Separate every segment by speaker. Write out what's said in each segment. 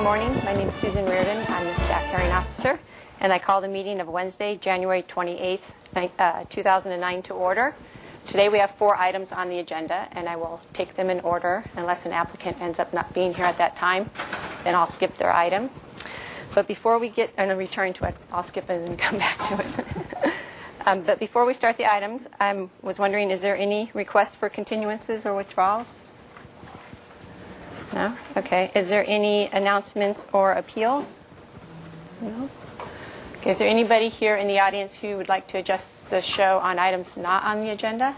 Speaker 1: Good morning. My name is Susan Reardon. I'm the staff hearing officer, and I call the meeting of Wednesday, January 28th, 2009 to order. Today we have 4 items on the agenda, and I will take them in order unless an applicant ends up not being here at that time. Then I'll skip their item. But before we get, and return to it, I'll skip it and come back to it. But before we start the items, I was wondering, is there any requests for continuances or withdrawals? No? Okay. Is there any announcements or appeals? No? Okay. Is there anybody here in the audience who would like to adjust the show on items not on the agenda?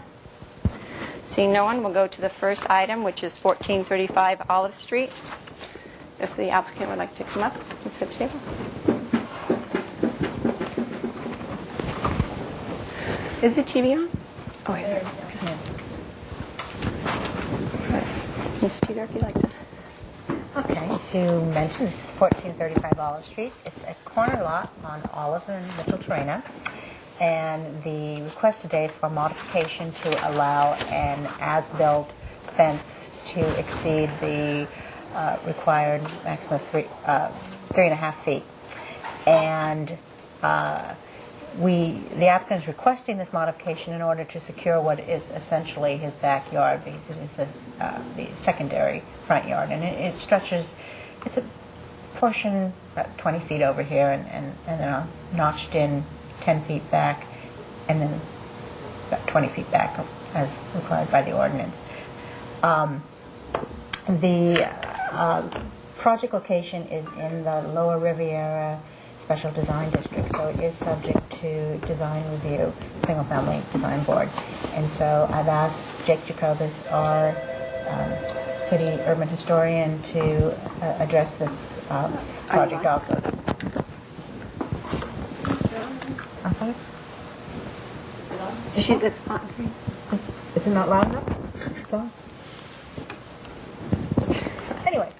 Speaker 1: Seeing no one, we'll go to the first item, which is 1435 Olive Street. If the applicant would like to come up and sit at the table. Is the TV on? Oh, yeah. Ms. Tudor, if you'd like to.
Speaker 2: Okay, to mention, this is 1435 Olive Street. It's a corner lot on Olive and Mitchell Terrena. And the request today is for modification to allow an as-built fence to exceed the required maximum of 3.5 feet. And the applicant is requesting this modification in order to secure what is essentially his backyard, because it is the secondary front yard, and it stretches. It's a portion about 20 feet over here, and then notched in 10 feet back, and then about 20 feet back as required by the ordinance. The project location is in the Lower Riviera Special Design District, so it is subject to design review, single-family design board. And so I've asked Jake Jacobus, our city urban historian, to address this project also. Is it not loud enough? It's on. Anyway.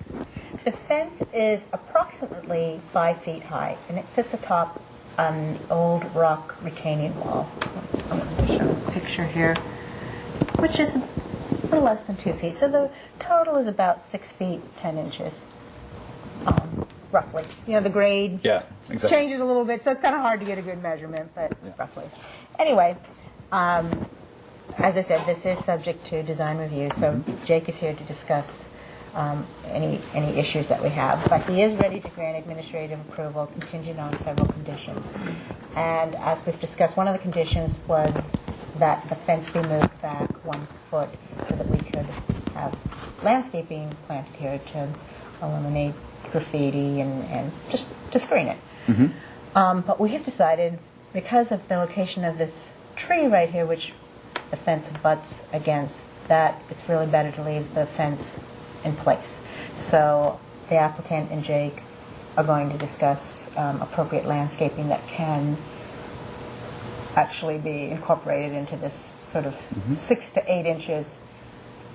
Speaker 2: The fence is approximately 5 feet high, and it sits atop an old rock retaining wall. I'm going to show a picture here, which is a little less than 2 feet. So the total is about 6 feet 10 inches, roughly. You know, the grade changes a little bit, so it's kind of hard to get a good measurement, but roughly. Anyway, as I said, this is subject to design review, so Jake is here to discuss any issues that we have. But he is ready to grant administrative approval contingent on several conditions. And as we've discussed, one of the conditions was that the fence be moved back 1 foot so that we could have landscaping planted here to eliminate graffiti and just to screen it. Mm-hmm. But we have decided, because of the location of this tree right here, which the fence butts against, that it's really better to leave the fence in place. So the applicant and Jake are going to discuss appropriate landscaping that can actually be incorporated into this sort of 6 to 8 inches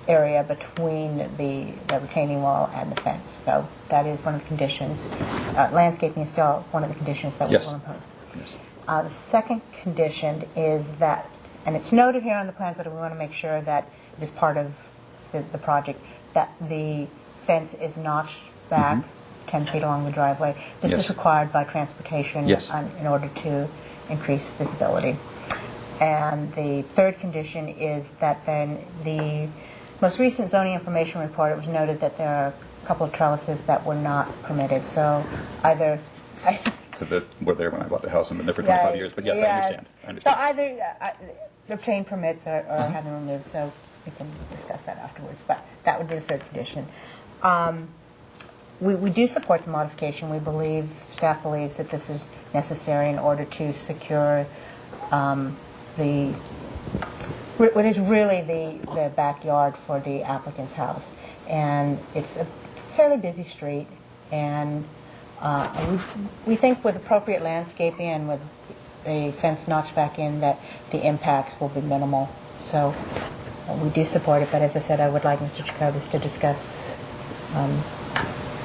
Speaker 2: area between the retaining wall and the fence. So that is one of the conditions. Landscaping is still one of the conditions that we will impose. Yes. The second condition is that, and it's noted here on the plans, that we want to make sure that it is part of the project, that the fence is notched back 10 feet along the driveway. This is required by transportation in order to increase visibility. And the third condition is that then the most recent zoning information report, it was noted that there are a couple of trellises that were not permitted. So either...
Speaker 3: That were there when I bought the house and been there for 25 years, but yes, I understand.
Speaker 2: So either obtain permits or have them removed, so we can discuss that afterwards, but that would be the third condition. We do support the modification. We believe, staff believes, that this is necessary in order to secure what is really the backyard for the applicant's house. And it's a fairly busy street, and we think with appropriate landscaping and with a fence notched back in that the impacts will be minimal. So we do support it, but as I said, I would like Mr. Jacobus to discuss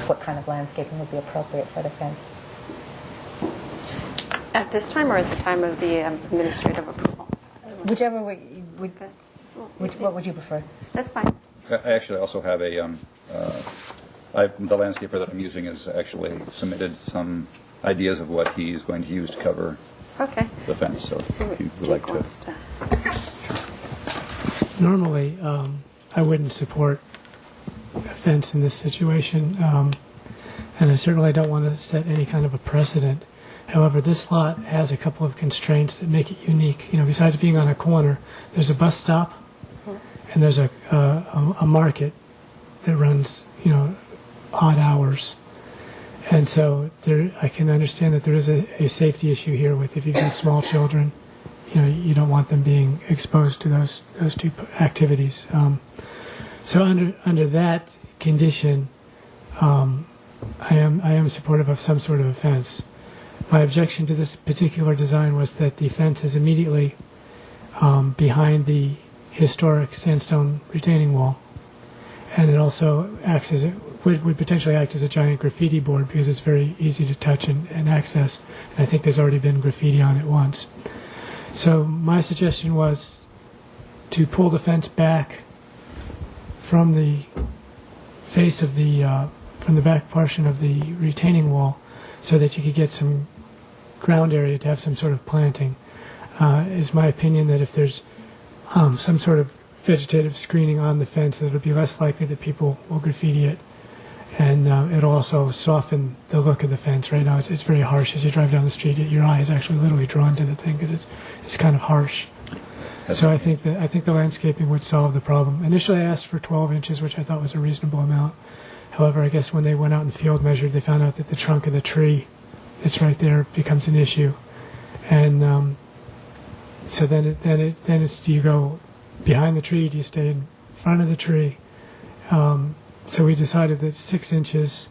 Speaker 2: what kind of landscaping would be appropriate for the fence.
Speaker 1: At this time or at the time of the administrative approval?
Speaker 2: Whichever way what would you prefer?
Speaker 1: That's fine.
Speaker 3: I actually also have a The landscaper that I'm using has actually submitted some ideas of what he's going to use to cover
Speaker 1: Okay.
Speaker 3: the fence. So
Speaker 1: See what
Speaker 3: if you would
Speaker 1: Jake
Speaker 3: like to.
Speaker 1: wants to.
Speaker 4: Normally, I wouldn't support a fence in this situation, and I certainly don't want to set any kind of a precedent. However, this lot has a couple of constraints that make it unique. You know, besides being on a corner, there's a bus stop, and there's a market that runs, you know, odd hours. And so I can understand that there is a safety issue here with if you've got small children, you know, you don't want them being exposed to those two activities. So under that condition, I am supportive of some sort of a fence. My objection to this particular design was that the fence is immediately behind the historic sandstone retaining wall, and it also acts as would potentially act as a giant graffiti board because it's very easy to touch and access. And I think there's already been graffiti on it once. So my suggestion was to pull the fence back from the face of from the back portion of the retaining wall, so that you could get some ground area to have some sort of planting. Is my opinion that if there's some sort of vegetative screening on the fence, that it'll be less likely that people will graffiti it, and it'll also soften the look of the fence. Right now, it's very harsh as you drive down the street. Your eye is actually literally drawn to the thing because it's kind of harsh. So I think the landscaping would solve the problem. Initially, I asked for 12 inches, which I thought was a reasonable amount. However, I guess when they went out and field measured, they found out that the trunk of the tree that's right there becomes an issue, and so then it's do you go behind the tree? Do you stay in front of the tree? So we decided that 6 inches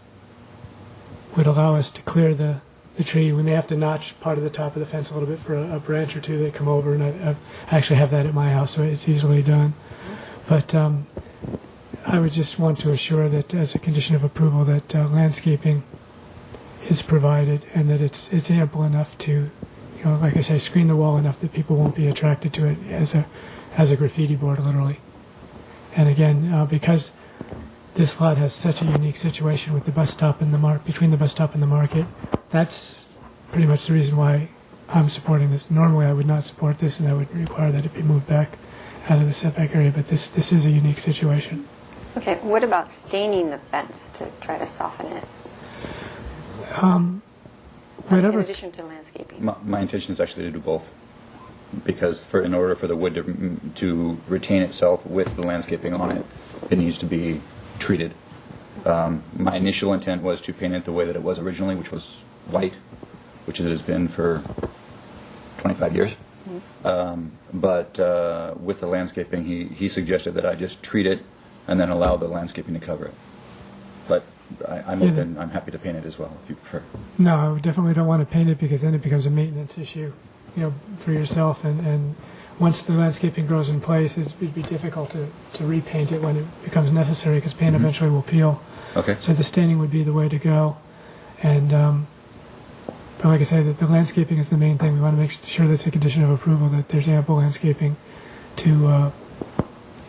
Speaker 4: would allow us to clear the tree. We may have to notch part of the top of the fence a little bit for a branch or two that come over, and I actually have that at my house, so it's easily done. But I would just want to assure that as a condition of approval that landscaping is provided and that it's ample enough to, you know, like I say, screen the wall enough that people won't be attracted to it as a graffiti board, literally. And again, because this lot has such a unique situation with the bus stop and between the bus stop and the market, that's pretty much the reason why I'm supporting this. Normally, I would not support this, and I would require that it be moved back out of the setback area. But this is a unique situation.
Speaker 1: Okay, what about staining the fence to try to soften it? In addition to landscaping.
Speaker 3: My intention is actually to do both, because in order for the wood to retain itself with the landscaping on it, it needs to be treated. My initial intent was to paint it the way that it was originally, which was white, which it has been for 25 years. But with the landscaping, he suggested that I just treat it and then allow the landscaping to cover it. But I'm open. I'm happy to paint it as well, if you prefer.
Speaker 4: No, I definitely don't want to paint it because then it becomes a maintenance issue, you know, for yourself. And once the landscaping grows in place, it'd be difficult to repaint it when it becomes necessary because paint eventually will peel.
Speaker 3: Okay.
Speaker 4: So the staining would be the way to go. And but like I said, the landscaping is the main thing. We want to make sure that's a condition of approval, that there's ample landscaping to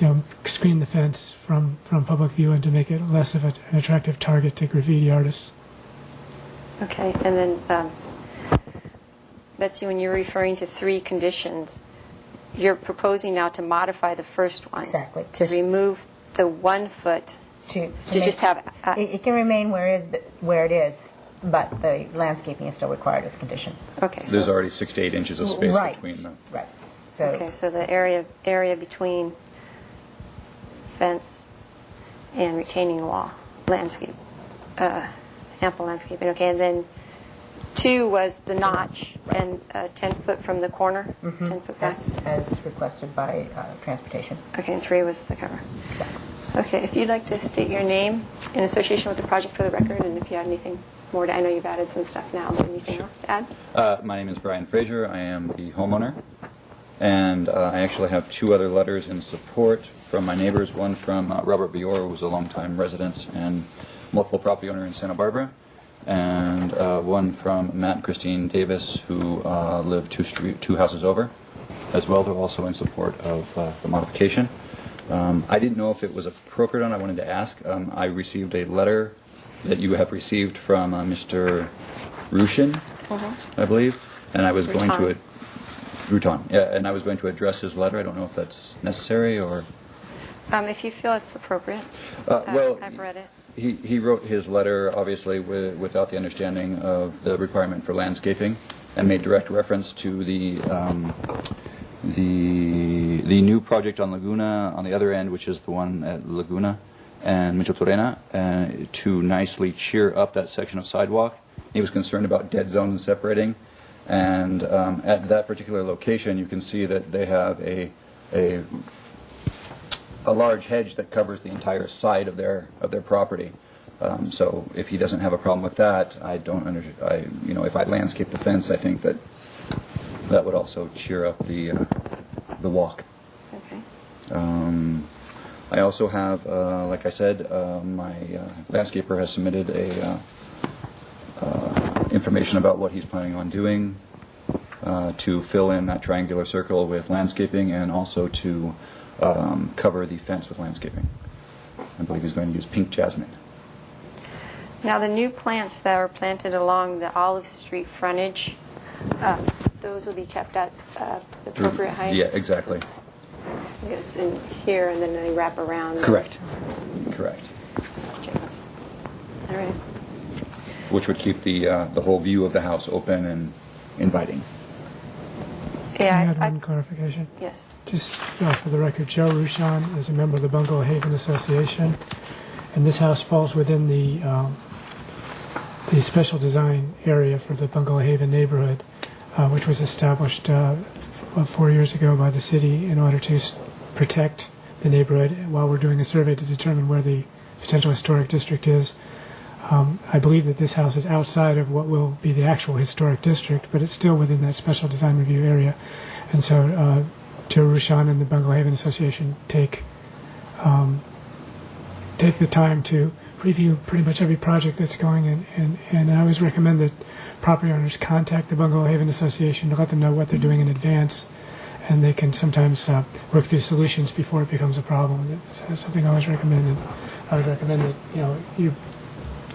Speaker 4: you know, screen the fence from public view and to make it less of an attractive target to graffiti artists.
Speaker 1: Okay, and then Betsy, when you're referring to 3 conditions, you're proposing now to modify the first one.
Speaker 2: Exactly.
Speaker 1: To remove the 1 foot, to just have...
Speaker 2: it can remain where it is, but the landscaping is still required as a condition.
Speaker 1: Okay, so...
Speaker 3: There's already 6 to 8 inches of space
Speaker 2: Right.
Speaker 3: between them.
Speaker 2: Right. So
Speaker 1: Okay, so the area between fence and retaining wall, landscape, ample landscaping. Okay, and then 2 was the notch and 10 foot from the corner, 10 foot fence.
Speaker 2: as requested by transportation.
Speaker 1: Okay, and 3 was the cover.
Speaker 2: Exactly.
Speaker 1: Okay, if you'd like to state your name in association with the project for the record, and if you had anything more to, I know you've added some stuff now, but anything else to add?
Speaker 3: My name is Brian Fraser. I am the homeowner. And I actually have 2 other letters in support from my neighbors, one from Robert Bior, who was a longtime resident and multiple property owner in Santa Barbara, and one from Matt and Christine Davis, who live 2 houses over as well. They're also in support of the modification. I didn't know if it was appropriate, and I wanted to ask. I received a letter that you have received from Mr. Rushin, I believe, and I was going to Rutan, yeah, and I was going to address his letter. I don't know if that's necessary or.
Speaker 1: If you feel it's appropriate.
Speaker 3: Well,
Speaker 1: I've read it.
Speaker 3: he wrote his letter obviously without the understanding of the requirement for landscaping, and made direct reference to the new project on Laguna on the other end, which is the one at Laguna and Michotorena, to nicely cheer up that section of sidewalk. He was concerned about dead zones and separating, and at that particular location, you can see that they have a large hedge that covers the entire side of their property. So if he doesn't have a problem with that, I don't if I landscape the fence, I think that would also cheer up the walk.
Speaker 1: Okay.
Speaker 3: I also have, like I said, my landscaper has submitted information about what he's planning on doing to fill in that triangular circle with landscaping, and also to cover the fence with landscaping. I believe he's going to use pink jasmine.
Speaker 1: Now, the new plants that were planted along the Olive Street frontage, those will be kept at the appropriate height?
Speaker 3: Yeah, exactly.
Speaker 1: I guess in here, and then they wrap around.
Speaker 3: Correct.
Speaker 1: All right.
Speaker 3: Which would keep the whole view of the house open and inviting.
Speaker 4: Can I
Speaker 1: Yeah,
Speaker 4: add one clarification?
Speaker 1: yes.
Speaker 4: Just for the record, Joe Rushan is a member of the Bungalow Haven Association, and this house falls within the special design area for the Bungalow Haven neighborhood, which was established 4 years ago by the city in order to protect the neighborhood while we're doing a survey to determine where the potential historic district is. I believe that this house is outside of what will be the actual historic district, but it's still within that special design review area. And so Joe Rushan and the Bungalow Haven Association take the time to review pretty much every project that's going in. And I always recommend that property owners contact the Bungalow Haven Association to let them know what they're doing in advance. And they can sometimes work through solutions before it becomes a problem. That's something I always recommend. And I would recommend that you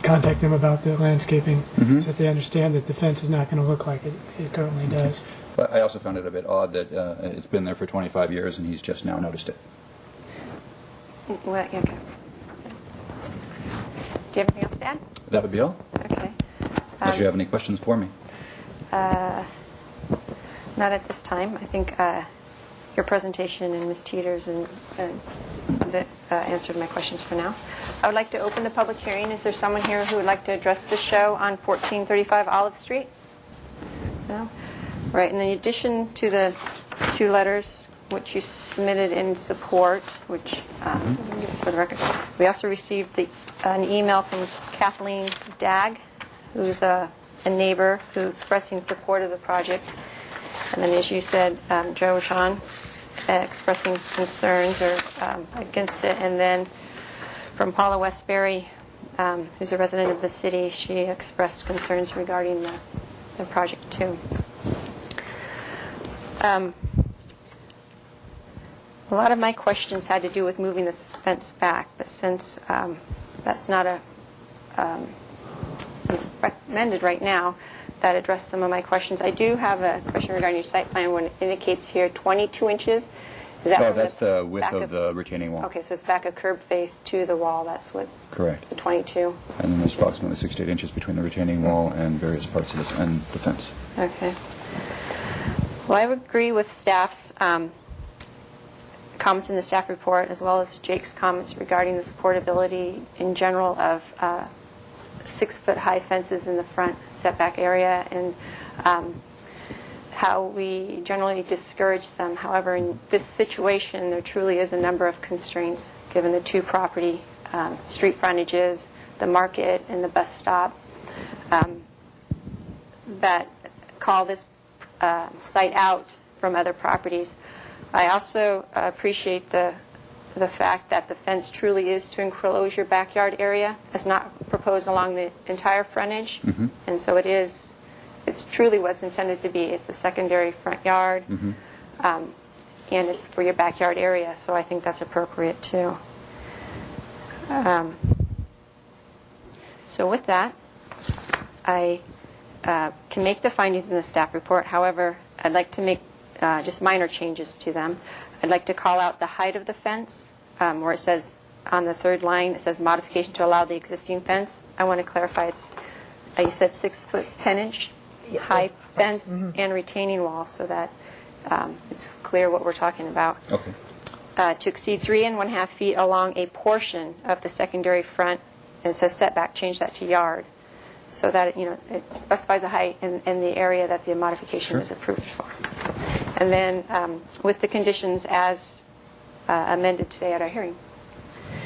Speaker 4: contact them about the landscaping so that they understand that the fence is not going to look like it currently does.
Speaker 3: But I also found it a bit odd that it's been there for 25 years and he's just now noticed it.
Speaker 1: Well, okay. Do you have anything else to add?
Speaker 3: That would be all.
Speaker 1: Okay.
Speaker 3: Unless you have any questions for me.
Speaker 1: Not at this time. I think your presentation and Ms. Teeters answered my questions for now. I would like to open the public hearing. Is there someone here who would like to address the show on 1435 Olive Street? No? Right. In addition to the two letters which you submitted in support, which, for the record, we also received an email from Kathleen Dagg, who's a neighbor who expressing support of the project. And then, as you said, Joe Rushan expressing concerns or against it. And then from Paula Westbury, who's a resident of the city, she expressed concerns regarding the project too. A lot of my questions had to do with moving the fence back, but since that's not recommended right now, that addressed some of my questions. I do have a question regarding your site plan when it indicates here 22 inches. Is that from
Speaker 3: That's the width
Speaker 1: back
Speaker 3: of the retaining wall.
Speaker 1: Okay, so it's back a curb face to the wall. That's what
Speaker 3: Correct.
Speaker 1: the 22.
Speaker 3: And then there's approximately 6 to 8 inches between the retaining wall and various parts of the fence.
Speaker 1: Okay. Well, I would agree with staff's comments in the staff report, as well as Jake's comments regarding the supportability in general of 6-foot-high fences in the front setback area, and how we generally discourage them. However, in this situation, there truly is a number of constraints given the two property street frontages, the market, and the bus stop that call this site out from other properties. I also appreciate the fact that the fence truly is to enclose your backyard area. It's not proposed along the entire frontage, and so it's truly what's intended to be. It's a secondary front yard. and it's for your backyard area, so I think that's appropriate too. So with that, I can make the findings in the staff report. However, I'd like to make just minor changes to them. I'd like to call out the height of the fence, where it says on the third line, it says modification to allow the existing fence. I want to clarify it's, you said 6 foot 10 inch high fence and retaining wall, so that it's clear what we're talking about.
Speaker 3: Okay.
Speaker 1: To exceed 3.5 feet along a portion of the secondary front, and it says setback, change that to yard, so that it specifies the height in the area that the modification is approved for. And then with the conditions as amended today at our hearing.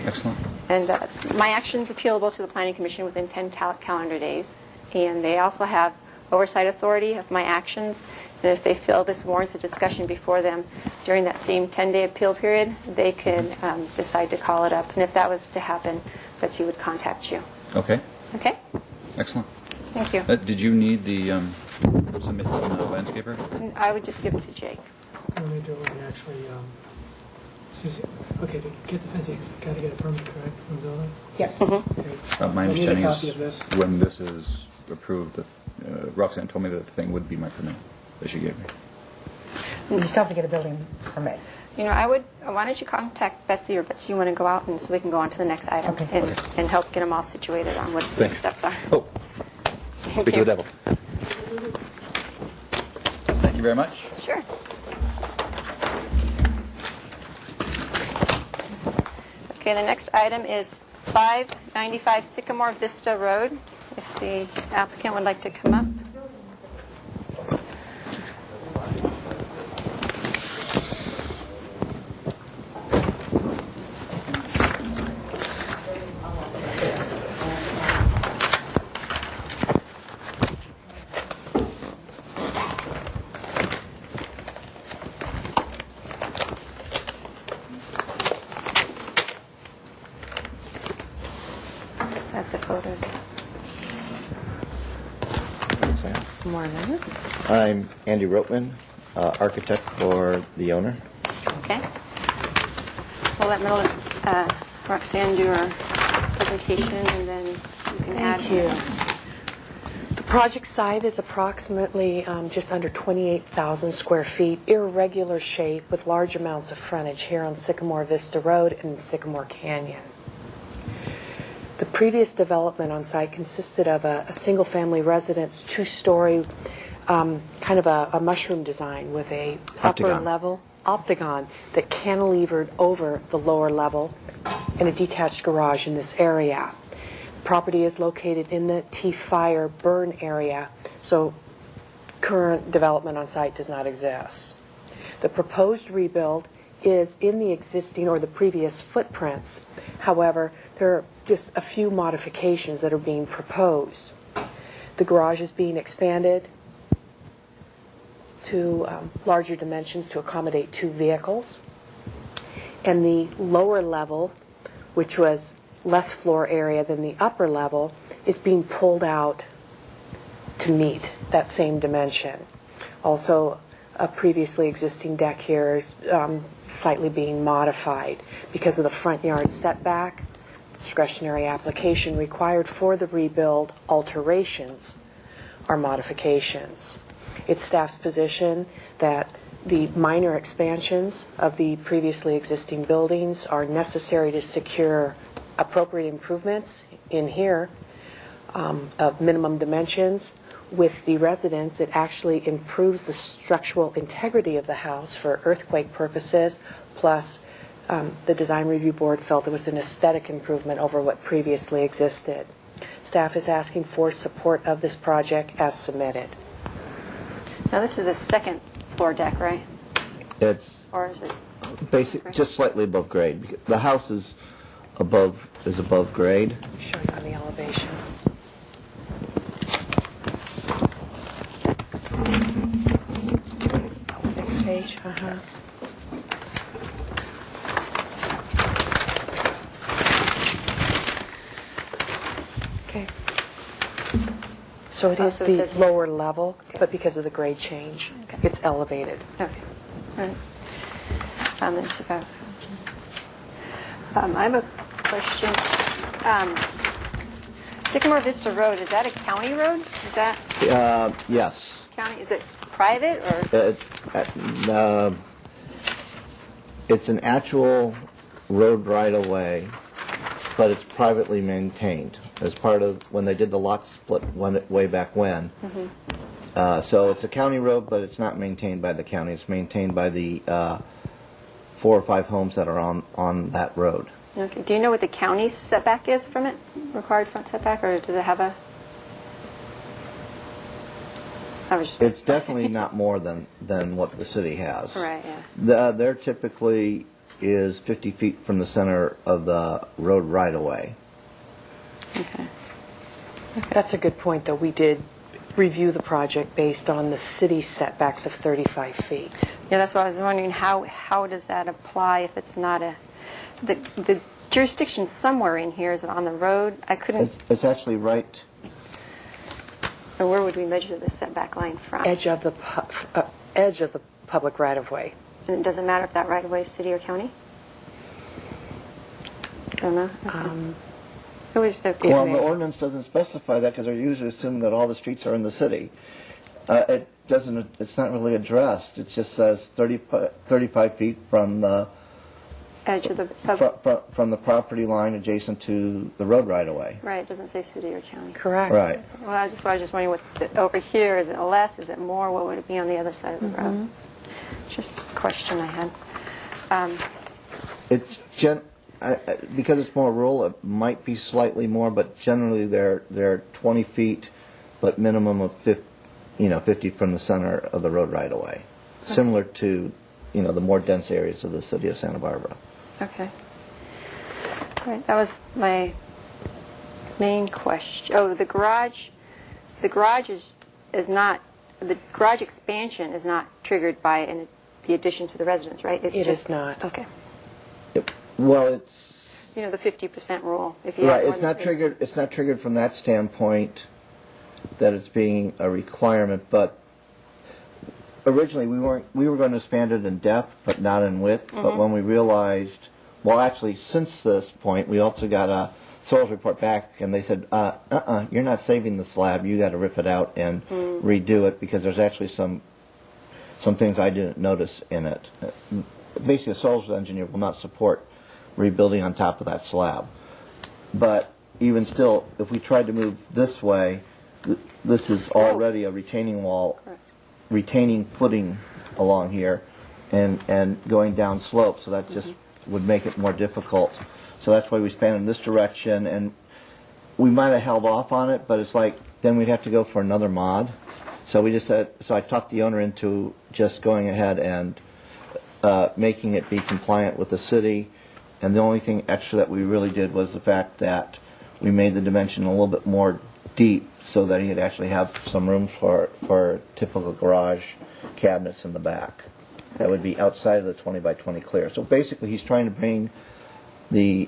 Speaker 3: Excellent.
Speaker 1: And my action's appealable to the Planning Commission within 10 calendar days, and they also have oversight authority of my actions, and if they feel this warrants a discussion before them during that same 10-day appeal period, they can decide to call it up. And if that was to happen, Betsy would contact you.
Speaker 3: Okay.
Speaker 1: Okay?
Speaker 3: Excellent.
Speaker 1: Thank you.
Speaker 3: Did you need the submitted landscaper?
Speaker 1: I would just give it to Jake.
Speaker 4: Let me do it actually. Okay, to get the fence, you've got to get a permit, correct, from the building?
Speaker 2: Yes.
Speaker 4: Okay.
Speaker 3: My
Speaker 4: I need a
Speaker 3: understanding
Speaker 4: copy
Speaker 3: is
Speaker 4: of this.
Speaker 3: when this is approved, Roxanne told me that the thing would be my permit that she gave me.
Speaker 2: You still have to get a building permit.
Speaker 1: Why don't you contact Betsy, or Betsy, you want to go out, and so we can go on to the next item
Speaker 2: Okay.
Speaker 1: and help get them all situated on what the next steps are.
Speaker 3: Oh,
Speaker 1: Thank
Speaker 3: speak
Speaker 1: you.
Speaker 3: of the devil. Thank you very much.
Speaker 1: Sure. Okay, the next item is 595 Sycamore Vista Road. If the applicant would like to come up. At the photos. Morning.
Speaker 5: I'm Andy Rotman, architect for the owner.
Speaker 1: Okay. We'll let Roxanne do her presentation, and then you can add.
Speaker 6: Thank you. The project site is approximately just under 28,000 square feet, irregular shape with large amounts of frontage here on Sycamore Vista Road and Sycamore Canyon. The previous development on site consisted of a single-family residence, two-story, kind of a mushroom design with a upper
Speaker 5: Octagon.
Speaker 6: level octagon that cantilevered over the lower level, and a detached garage in this area. Property is located in the T-Fire burn area, so current development on site does not exist. The proposed rebuild is in the existing or the previous footprints. However, there are just a few modifications that are being proposed. The garage is being expanded to larger dimensions to accommodate 2 vehicles. And the lower level, which was less floor area than the upper level, is being pulled out to meet that same dimension. Also, a previously existing deck here is slightly being modified because of the front yard setback. Discretionary application required for the rebuild alterations are modifications. It's staff's position that the minor expansions of the previously existing buildings are necessary to secure appropriate improvements in here of minimum dimensions. With the residence, it actually improves the structural integrity of the house for earthquake purposes, plus the Design Review Board felt it was an aesthetic improvement over what previously existed. Staff is asking for support of this project as submitted.
Speaker 1: Now, this is a second floor deck, right?
Speaker 5: It's
Speaker 1: Or is it?
Speaker 5: basic, just slightly above grade. The house is above grade.
Speaker 6: I'll show you on the elevations. Next page. Okay. So it is
Speaker 1: so it
Speaker 6: the
Speaker 1: does-
Speaker 6: lower level, but because of the grade change,
Speaker 1: Okay.
Speaker 6: it's elevated.
Speaker 1: Okay. All right. on this about. I have a question. Sycamore Vista Road, is that a county road? Is that
Speaker 5: Yes.
Speaker 1: county? Is it private or?
Speaker 5: It's an actual road right-of-way, but it's privately maintained as part of when they did the lot split way back when. So it's a county road, but it's not maintained by the county. It's maintained by the 4 or 5 homes that are on that road.
Speaker 1: Okay. Do you know what the county's setback is from it? Required front setback, or does it have a? I was just.
Speaker 5: It's definitely not more than what the city has.
Speaker 1: Right. Yeah.
Speaker 5: There typically is 50 feet from the center of the road right-of-way.
Speaker 1: Okay.
Speaker 6: That's a good point, though. We did review the project based on the city setbacks of 35 feet.
Speaker 1: Yeah, that's what I was wondering. How does that apply if it's not a? The jurisdiction somewhere in here, is it on the road? I couldn't.
Speaker 5: It's actually right.
Speaker 1: Or where would we measure the setback line from?
Speaker 6: Edge of the public right-of-way.
Speaker 1: And it doesn't matter if that right of way is city or county? Don't know. Okay. It was
Speaker 5: Well, the ordinance doesn't specify that because they're usually assuming that all the streets are in the city. It doesn't. It's not really addressed. It just says 35 feet from the
Speaker 1: edge of the
Speaker 5: from the property line adjacent to the road right-of-way.
Speaker 1: right. It doesn't say city or county.
Speaker 6: Correct.
Speaker 5: Right.
Speaker 1: Well, I was just wondering what over here, is it less? Is it more? What would it be on the other side of the road? Just a question I had.
Speaker 5: It's because it's more rural, it might be slightly more, but generally they're 20 feet, but minimum of 50 from the center of the road right-of-way. Similar to, the more dense areas of the city of Santa Barbara.
Speaker 1: Okay. All right. That was my main question. Oh, the garage. The garage is not. The garage expansion is not triggered by the addition to the residence, right? It's
Speaker 6: It
Speaker 1: just
Speaker 6: is not.
Speaker 1: Okay.
Speaker 5: Well, it's
Speaker 1: The 50% rule. If you
Speaker 5: right.
Speaker 1: have
Speaker 5: It's
Speaker 1: one
Speaker 5: not
Speaker 1: that is-
Speaker 5: triggered. It's not triggered from that standpoint that it's being a requirement. But originally we were going to expand it in depth, but not in width. But when we realized, well, actually, since this point, we also got a soils report back, and they said, you're not saving the slab. You got to rip it out and redo it because there's actually some things I didn't notice in it. Basically, a soils engineer will not support rebuilding on top of that slab. But even still, if we tried to move this way, this is already a retaining wall, retaining footing along here, and going down slope. So that just would make it more difficult. So that's why we span in this direction, and we might have held off on it, but it's like then we'd have to go for another mod. So we just said. So I talked the owner into just going ahead and making it be compliant with the city. And the only thing extra that we really did was the fact that we made the dimension a little bit more deep so that he'd actually have some room for typical garage cabinets in the back. That would be outside of the 20 by 20 clear. So basically he's trying to bring the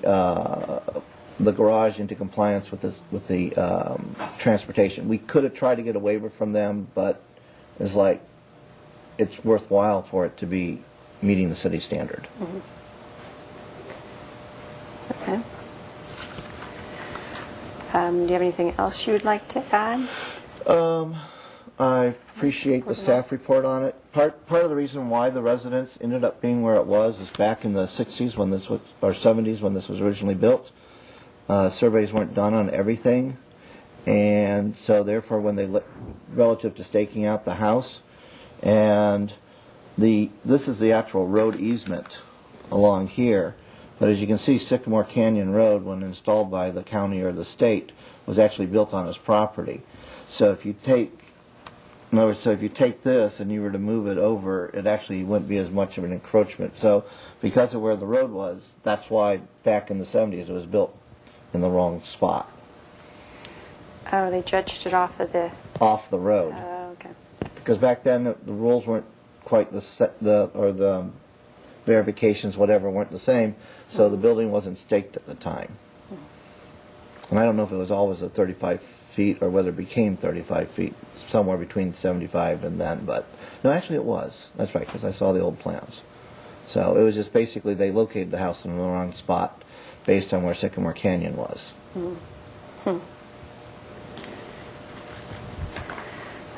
Speaker 5: garage into compliance with the transportation. We could have tried to get a waiver from them, but it's like it's worthwhile for it to be meeting the city standard.
Speaker 1: Okay. Do you have anything else you would like to add?
Speaker 5: I appreciate the staff report on it. Part of the reason why the residence ended up being where it was is back in the 60s when this was, or 70s when this was originally built. Surveys weren't done on everything, and so therefore when they relative to staking out the house, and this is the actual road easement along here. But as you can see, Sycamore Canyon Road, when installed by the county or the state, was actually built on his property. So if you take, in other words, so if you take this and you were to move it over, it actually wouldn't be as much of an encroachment. So because of where the road was, that's why back in the 70s it was built in the wrong spot.
Speaker 1: Oh, they judged it off of the.
Speaker 5: Off the road.
Speaker 1: Oh, okay.
Speaker 5: Because back then the rules weren't quite the verifications, whatever, weren't the same, so the building wasn't staked at the time. And I don't know if it was always at 35 feet or whether it became 35 feet, somewhere between 75 and then, but no, actually it was. That's right, because I saw the old plans. So it was just basically they located the house in the wrong spot based on where Sycamore Canyon was.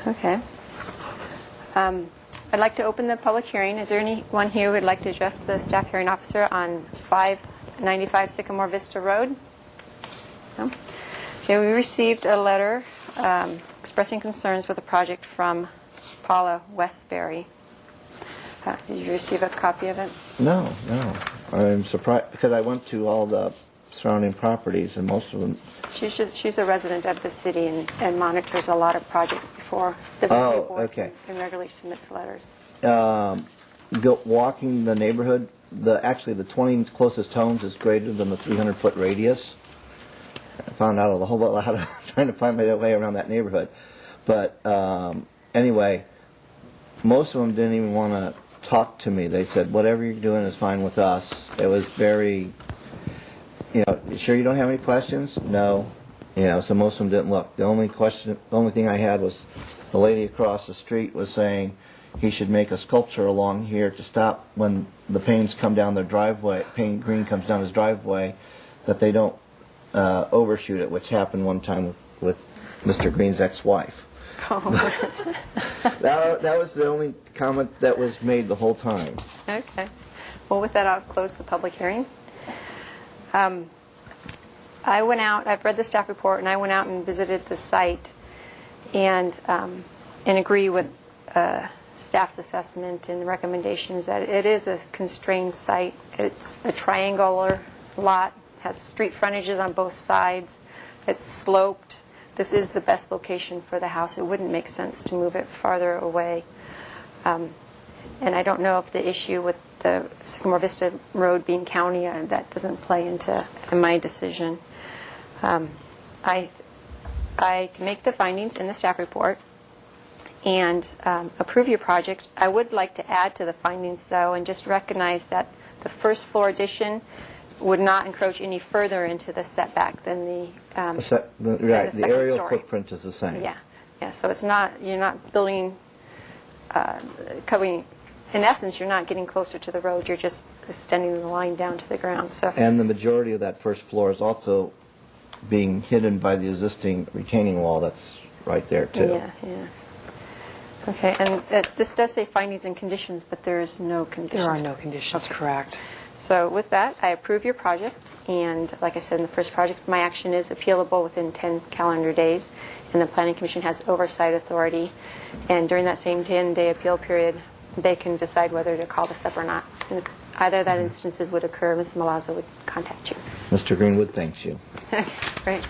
Speaker 1: Okay. I'd like to open the public hearing. Is there anyone here who would like to address the staff hearing officer on 595 Sycamore Vista Road? No? Okay, we received a letter expressing concerns with the project from Paula Westbury. Did you receive a copy of it?
Speaker 5: No. I'm surprised because I went to all the surrounding properties and most of them.
Speaker 1: She's a resident of the city and monitors a lot of projects before the review boards
Speaker 5: okay.
Speaker 1: and regularly submits letters.
Speaker 5: Walking the neighborhood, actually the 20 closest homes is greater than the 300-foot radius. I found out a whole lot of trying to find my way around that neighborhood. But anyway, most of them didn't even want to talk to me. They said, whatever you're doing is fine with us. It was very, you sure you don't have any questions? No. So most of them didn't look. The only thing I had was the lady across the street was saying he should make a sculpture along here to stop when the panes come down their driveway, paint green comes down his driveway, that they don't overshoot it, which happened one time with Mr. Green's ex-wife. That was the only comment that was made the whole time.
Speaker 1: Okay. Well, with that, I'll close the public hearing. I went out, I've read the staff report, and I went out and visited the site and agree with staff's assessment and recommendations that it is a constrained site. It's a triangular lot, has street frontages on both sides. It's sloped. This is the best location for the house. It wouldn't make sense to move it farther away. And I don't know if the issue with the Sycamore Vista Road being county, that doesn't play into my decision. I can make the findings in the staff report and approve your project. I would like to add to the findings, though, and just recognize that the first floor addition would not encroach any further into the setback than the
Speaker 5: The
Speaker 1: second
Speaker 5: aerial
Speaker 1: story.
Speaker 5: footprint is the same.
Speaker 1: Yeah. So it's not, you're not building, covering. In essence, you're not getting closer to the road. You're just extending the line down to the ground. So.
Speaker 5: And the majority of that first floor is also being hidden by the existing retaining wall that's right there, too.
Speaker 1: Yeah. Okay, and this does say findings and conditions, but there is no conditions.
Speaker 6: There are no conditions, correct.
Speaker 1: So with that, I approve your project, and like I said in the first project, my action is appealable within 10 calendar days, and the Planning Commission has oversight authority, and during that same 10-day appeal period, they can decide whether to call this up or not. And if either of that instances would occur, Ms. Malazzo would contact you.
Speaker 5: Mr. Greenwood thanks you.
Speaker 1: Great.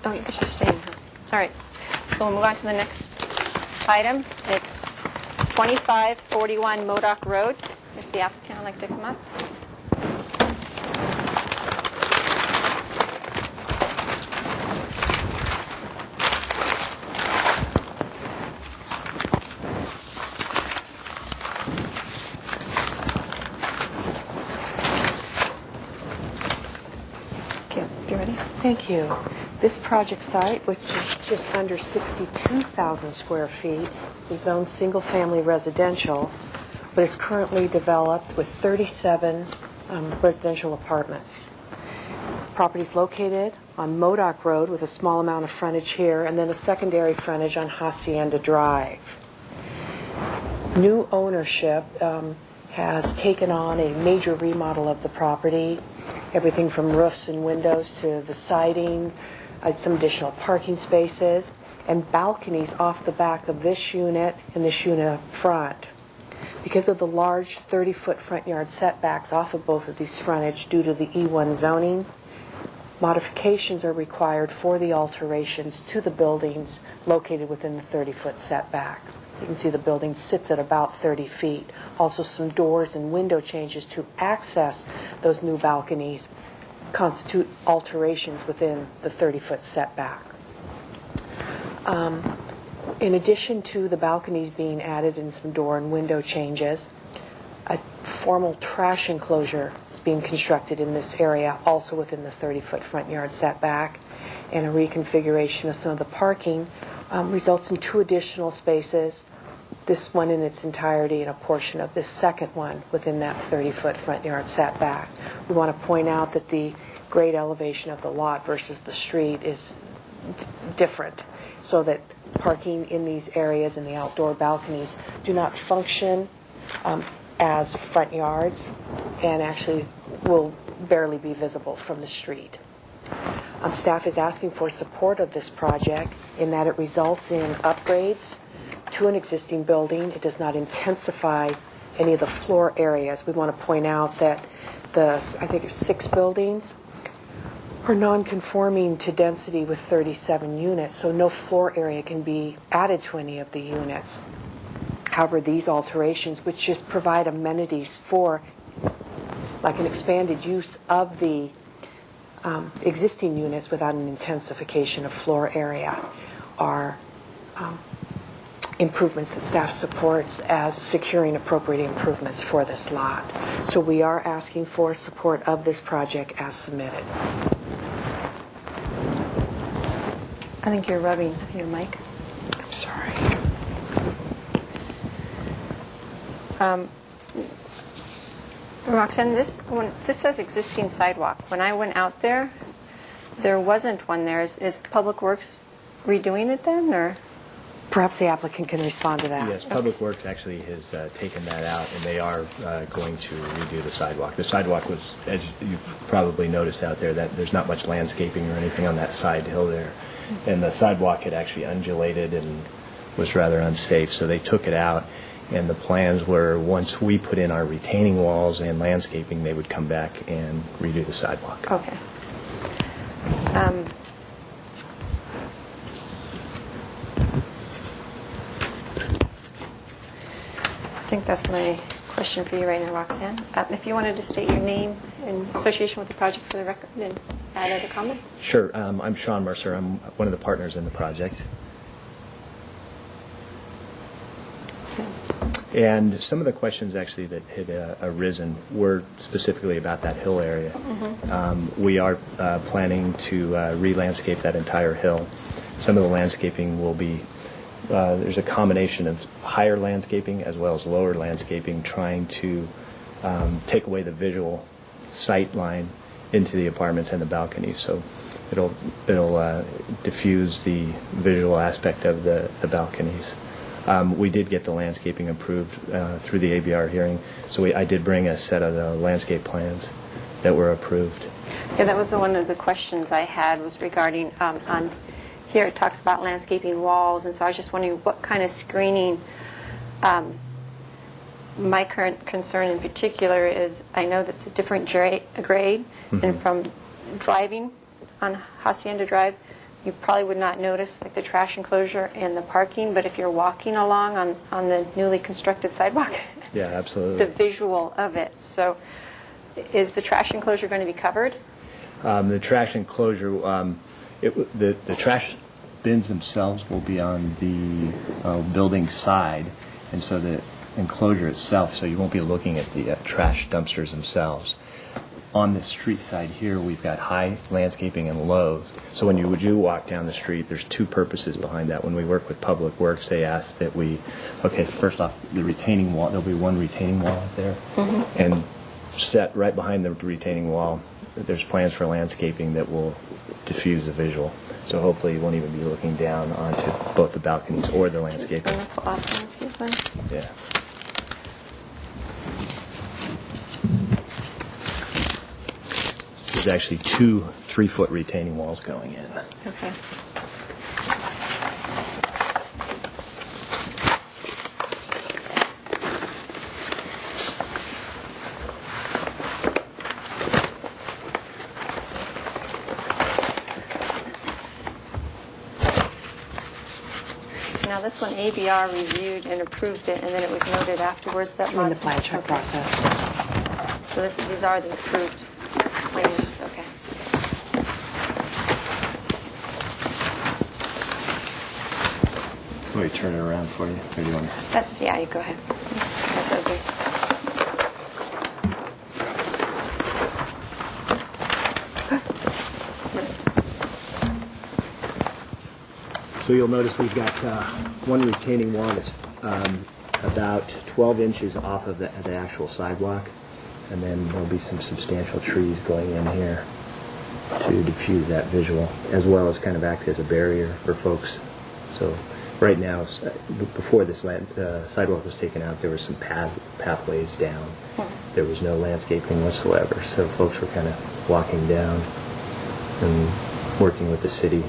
Speaker 1: Oh, I guess you're staying. All right. So we'll move on to the next item. It's 2541 Modoc Road. If the applicant would like to come up. Okay, you ready?
Speaker 6: Thank you. This project site, which is just under 62,000 square feet, is zoned single-family residential, but is currently developed with 37 residential apartments. Property is located on Modoc Road with a small amount of frontage here, and then a secondary frontage on Hacienda Drive. New ownership has taken on a major remodel of the property, everything from roofs and windows to the siding, some additional parking spaces, and balconies off the back of this unit and this unit up front. Because of the large 30-foot front yard setbacks off of both of these frontage due to the E1 zoning, modifications are required for the alterations to the buildings located within the 30-foot setback. You can see the building sits at about 30 feet. Also some doors and window changes to access those new balconies constitute alterations within the 30-foot setback. In addition to the balconies being added and some door and window changes, a formal trash enclosure is being constructed in this area, also within the 30-foot front yard setback, and a reconfiguration of some of the parking results in 2 additional spaces, this one in its entirety and a portion of this second one within that 30-foot front yard setback. We want to point out that the grade elevation of the lot versus the street is different, so that parking in these areas and the outdoor balconies do not function as front yards and actually will barely be visible from the street. Staff is asking for support of this project in that it results in upgrades to an existing building. It does not intensify any of the floor areas. We want to point out that I think there's 6 buildings are non-conforming to density with 37 units, so no floor area can be added to any of the units. However, these alterations, which just provide amenities for like an expanded use of the existing units without an intensification of floor area, are improvements that staff supports as securing appropriate improvements for this lot. So we are asking for support of this project as submitted.
Speaker 1: I think you're rubbing your mic.
Speaker 6: I'm sorry.
Speaker 1: Roxanne, this says existing sidewalk. When I went out there, there wasn't one there. Is Public Works redoing it then, or?
Speaker 6: Perhaps the applicant can respond to that.
Speaker 7: Yes, Public Works actually has taken that out, and they are going to redo the sidewalk. The sidewalk was, as you've probably noticed out there, that there's not much landscaping or anything on that side hill there. And the sidewalk had actually undulated and was rather unsafe, so they took it out. And the plans were, once we put in our retaining walls and landscaping, they would come back and redo the sidewalk.
Speaker 1: Okay. I think that's my question for you right now, Roxanne. If you wanted to state your name and association with the project for the record and add other comments.
Speaker 7: Sure. I'm Sean Mercer. I'm one of the partners in the project. And some of the questions actually that had arisen were specifically about that hill area. We are planning to re-landscape that entire hill. Some of the landscaping will be, there's a combination of higher landscaping as well as lower landscaping, trying to take away the visual sight line into the apartments and the balconies. So it'll diffuse the visual aspect of the balconies. We did get the landscaping approved through the ABR hearing, so I did bring a set of the landscape plans that were approved.
Speaker 1: Yeah, that was one of the questions I had, was regarding, on here it talks about landscaping walls, and so I was just wondering what kind of screening. My current concern in particular is I know that's a different grade, and from driving on Hacienda Drive, you probably would not notice like the trash enclosure and the parking, but if you're walking along on the newly constructed sidewalk,
Speaker 7: Yeah, absolutely.
Speaker 1: the visual of it. So is the trash enclosure going to be covered?
Speaker 7: The trash enclosure, the trash bins themselves will be on the building side, and so the enclosure itself, so you won't be looking at the trash dumpsters themselves. On the street side here, we've got high landscaping and low. So when you do walk down the street, there's 2 purposes behind that. When we work with Public Works, they ask that first off, the retaining wall, there'll be one retaining wall out there. And set right behind the retaining wall, there's plans for landscaping that will diffuse the visual. So hopefully you won't even be looking down onto both the balconies or the landscaping.
Speaker 1: Off landscape line?
Speaker 7: Yeah. There's actually 2 3-foot retaining walls going in.
Speaker 1: Okay. Now this one, ABR reviewed and approved it, and then it was noted afterwards that
Speaker 6: In the plan check
Speaker 1: Okay.
Speaker 6: process.
Speaker 1: So these are the approved plans, okay.
Speaker 7: Let me turn it around for you. Or do you want to-
Speaker 1: Yeah, you go ahead. That's okay.
Speaker 7: So you'll notice we've got one retaining wall that's about 12 inches off of the actual sidewalk, and then there'll be some substantial trees going in here to diffuse that visual, as well as kind of act as a barrier for folks. So right now, before this sidewalk was taken out, there were some pathways down. There was no landscaping whatsoever, so folks were kind of walking down and working with the city.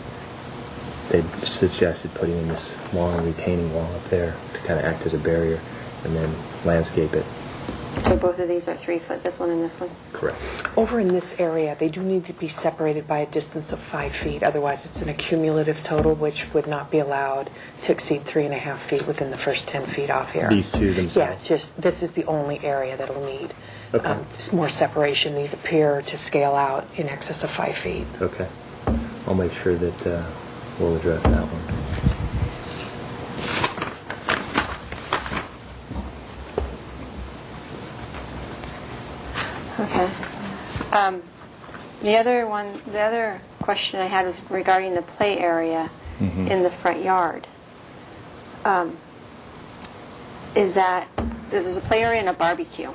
Speaker 7: They suggested putting in this long retaining wall up there to kind of act as a barrier and then landscape it.
Speaker 1: So both of these are 3 foot, this one and this one?
Speaker 7: Correct.
Speaker 6: Over in this area, they do need to be separated by a distance of 5 feet. Otherwise, it's an accumulative total, which would not be allowed to exceed 3.5 feet within the first 10 feet off here.
Speaker 7: These two
Speaker 6: Yeah,
Speaker 7: themselves?
Speaker 6: just this is the only area that'll need
Speaker 7: Okay.
Speaker 6: just more separation. These appear to scale out in excess of 5 feet.
Speaker 7: Okay. I'll make sure that we'll address that one.
Speaker 1: Okay. The other question I had was regarding the play area in the front yard. Is that, there's a play area and a barbecue.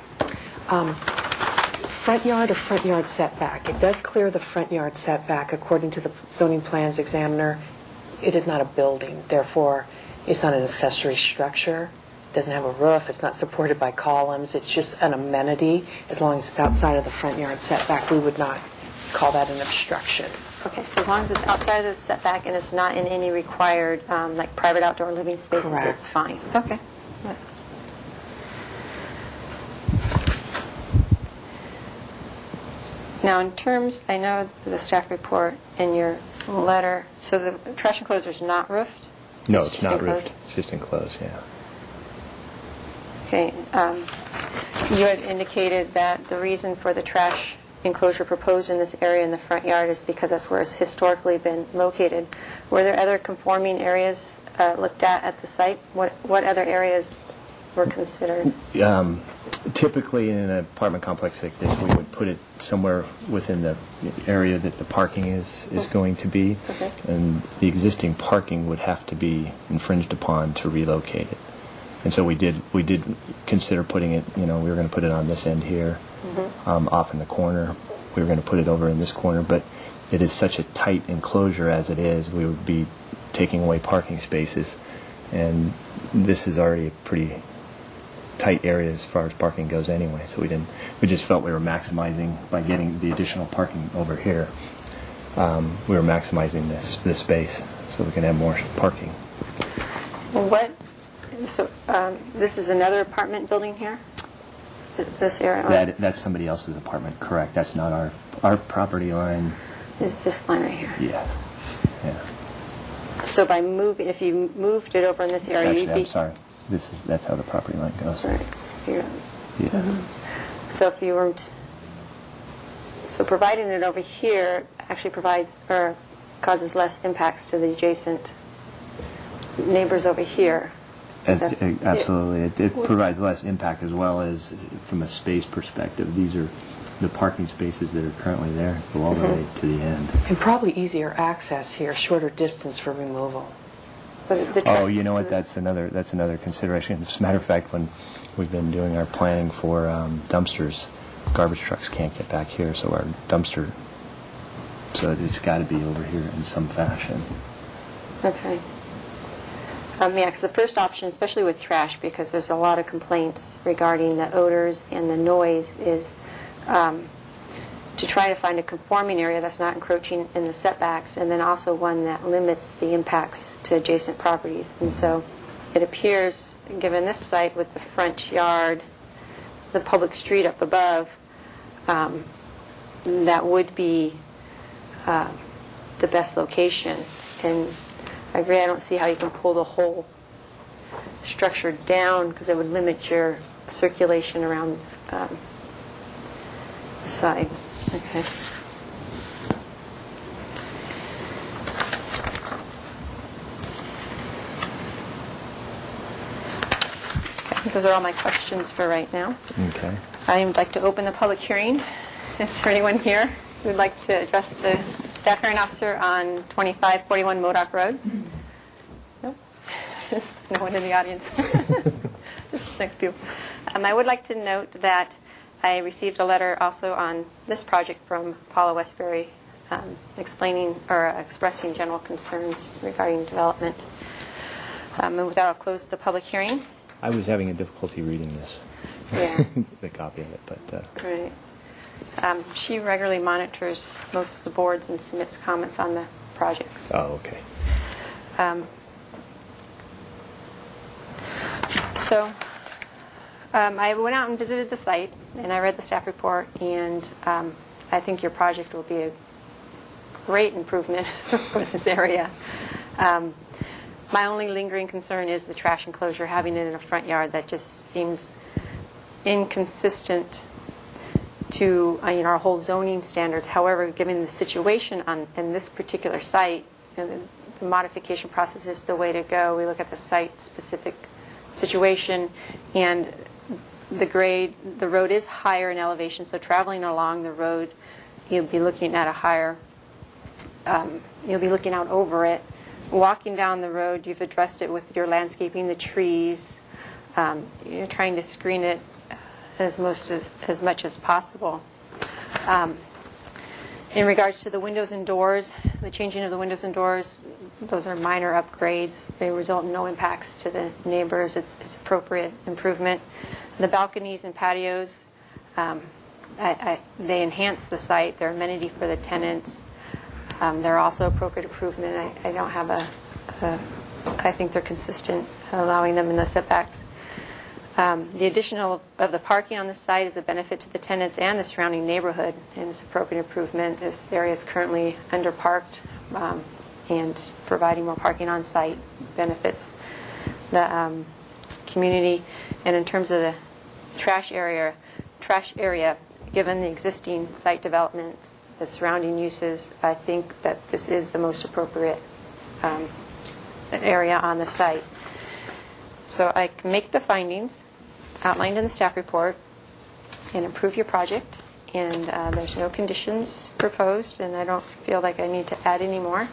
Speaker 6: Front yard or front yard setback. It does clear the front yard setback. According to the zoning plans examiner, it is not a building. Therefore, it's not an accessory structure. It doesn't have a roof. It's not supported by columns. It's just an amenity. As long as it's outside of the front yard setback, we would not call that an obstruction.
Speaker 1: Okay, so as long as it's outside of the setback and it's not in any required, like private outdoor living spaces,
Speaker 6: Correct.
Speaker 1: it's fine. Okay. Now, in terms, I know the staff report in your letter, so the trash enclosure is not roofed?
Speaker 7: No,
Speaker 1: It's
Speaker 7: it's
Speaker 1: just
Speaker 7: not
Speaker 1: enclosed?
Speaker 7: roofed. It's just enclosed, yeah.
Speaker 1: Okay. You had indicated that the reason for the trash enclosure proposed in this area in the front yard is because that's where it's historically been located. Were there other conforming areas looked at the site? What other areas were considered?
Speaker 7: Typically, in an apartment complex like this, we would put it somewhere within the area that the parking is going to be,
Speaker 1: Okay.
Speaker 7: and the existing parking would have to be infringed upon to relocate it. And so we did consider putting it, we were going to put it on this end here, off in the corner. We were going to put it over in this corner, but it is such a tight enclosure as it is, we would be taking away parking spaces, and this is already a pretty tight area as far as parking goes anyway, so we just felt we were maximizing by getting the additional parking over here. We were maximizing this space so we can have more parking.
Speaker 1: This is another apartment building here? This area?
Speaker 7: That's somebody else's apartment, correct. That's not our property line.
Speaker 1: Is this line right here?
Speaker 7: Yeah.
Speaker 1: So if you moved it over in this area,
Speaker 7: Actually,
Speaker 1: you'd be...
Speaker 7: I'm sorry. That's how the property line goes.
Speaker 1: Right. So here.
Speaker 7: Yeah.
Speaker 1: So if you weren't... So providing it over here actually provides or causes less impacts to the adjacent neighbors over here.
Speaker 7: Absolutely. It provides less impact as well as from a space perspective. These are the parking spaces that are currently there, go all the way to the end.
Speaker 6: And probably easier access here, shorter distance for removal.
Speaker 7: Oh, you know what? That's another consideration. As a matter of fact, when we've been doing our planning for dumpsters, garbage trucks can't get back here, so our dumpster, so it's got to be over here in some fashion.
Speaker 1: Okay. Yeah, because the first option, especially with trash, because there's a lot of complaints regarding the odors and the noise, is to try to find a conforming area that's not encroaching in the setbacks, and then also one that limits the impacts to adjacent properties. And so it appears, given this site with the front yard, the public street up above, that would be the best location. And I agree, I don't see how you can pull the whole structure down because it would limit your circulation around the side. Okay. I think those are all my questions for right now.
Speaker 7: Okay.
Speaker 1: I would like to open the public hearing. Is there anyone here who would like to address the staff hearing officer on 2541 Modoc Road? No one in the audience. Just next few. I would like to note that I received a letter also on this project from Paula Westbury explaining or expressing general concerns regarding development. And with that, I'll close the public hearing.
Speaker 7: I was having a difficulty reading this,
Speaker 1: Yeah.
Speaker 7: the copy of it, but
Speaker 1: Right. She regularly monitors most of the boards and submits comments on the projects.
Speaker 7: oh, okay.
Speaker 1: So I went out and visited the site, and I read the staff report, and I think your project will be a great improvement for this area. My only lingering concern is the trash enclosure, having it in a front yard. That just seems inconsistent to our whole zoning standards. However, given the situation in this particular site, the modification process is the way to go. We look at the site-specific situation, and the grade, the road is higher in elevation, so traveling along the road, you'll be looking at a higher, you'll be looking out over it. Walking down the road, you've addressed it with your landscaping, the trees. You're trying to screen it as much as possible. In regards to the windows and doors, the changing of the windows and doors, those are minor upgrades. They result in no impacts to the neighbors. It's appropriate improvement. The balconies and patios, they enhance the site. They're amenity for the tenants. They're also appropriate improvement. I don't have I think they're consistent, allowing them in the setbacks. The addition of the parking on the site is a benefit to the tenants and the surrounding neighborhood, and it's appropriate improvement. This area is currently underparked, and providing more parking on site benefits the community. And in terms of the trash area, given the existing site developments, the surrounding uses, I think that this is the most appropriate area on the site. So I can make the findings outlined in the staff report and approve your project, and there's no conditions proposed, and I don't feel like I need to add any more.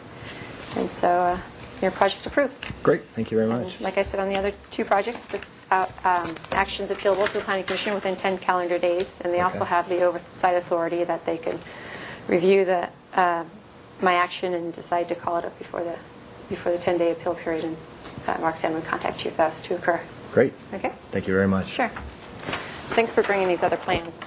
Speaker 1: And so your project's approved.
Speaker 7: Great, thank you very much.
Speaker 1: Like I said on the other two projects, this action is appealable to the Planning Commission within 10 calendar days, and they also have the oversight authority that they could review my action and decide to call it up before the 10-day appeal period, and Roxanne would contact you if that was to occur.
Speaker 7: Great.
Speaker 1: Okay?
Speaker 7: Thank you very much.
Speaker 1: Sure. Thanks for bringing these other plans.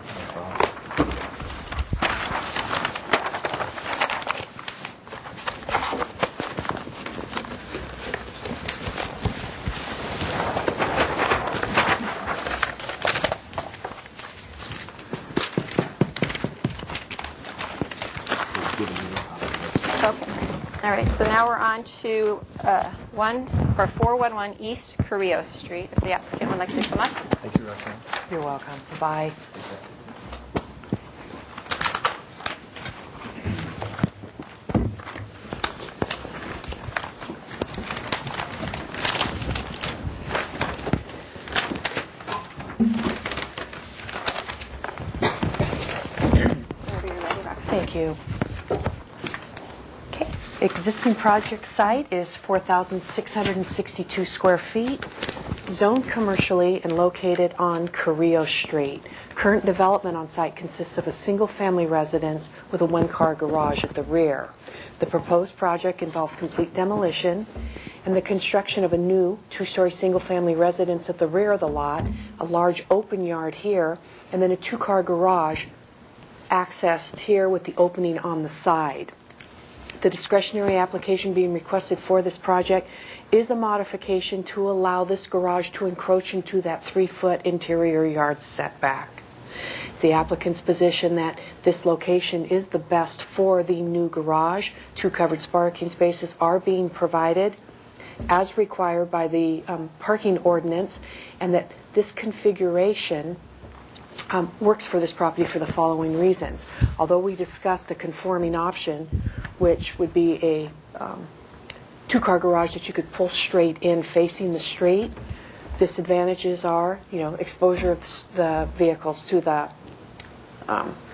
Speaker 1: Okay. All right. So now we're on to 411 East Carrillo Street. If the applicant would like to come up.
Speaker 7: Thank you, Roxanne.
Speaker 6: You're welcome. Bye.
Speaker 1: Whenever you're ready, Roxanne.
Speaker 6: Thank you. Okay. Existing project site is 4,662 square feet, zoned commercially and located on Carrillo Street. Current development on site consists of a single-family residence with a one-car garage at the rear. The proposed project involves complete demolition and the construction of a new two-story single-family residence at the rear of the lot, a large open yard here, and then a two-car garage accessed here with the opening on the side. The discretionary application being requested for this project is a modification to allow this garage to encroach into that 3-foot interior yard setback. It's the applicant's position that this location is the best for the new garage. 2 covered parking spaces are being provided as required by the parking ordinance, and that this configuration works for this property for the following reasons. Although we discussed the conforming option, which would be a 2-car garage that you could pull straight in facing the street, disadvantages are, exposure of the vehicles to the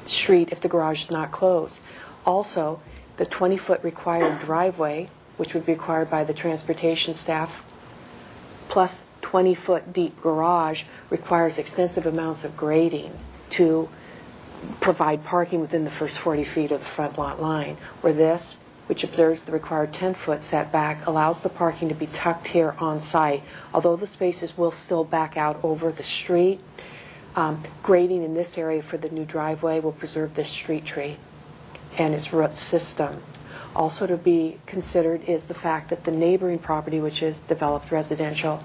Speaker 6: street if the garage is not closed. Also, the 20-foot required driveway, which would be required by the transportation staff, plus 20-foot deep garage requires extensive amounts of grading to provide parking within the first 40 feet of the front lot line, where this, which observes the required 10-foot setback, allows the parking to be tucked here on site. Although the spaces will still back out over the street, grading in this area for the new driveway will preserve this street tree and its root system. Also to be considered is the fact that the neighboring property, which is developed residential,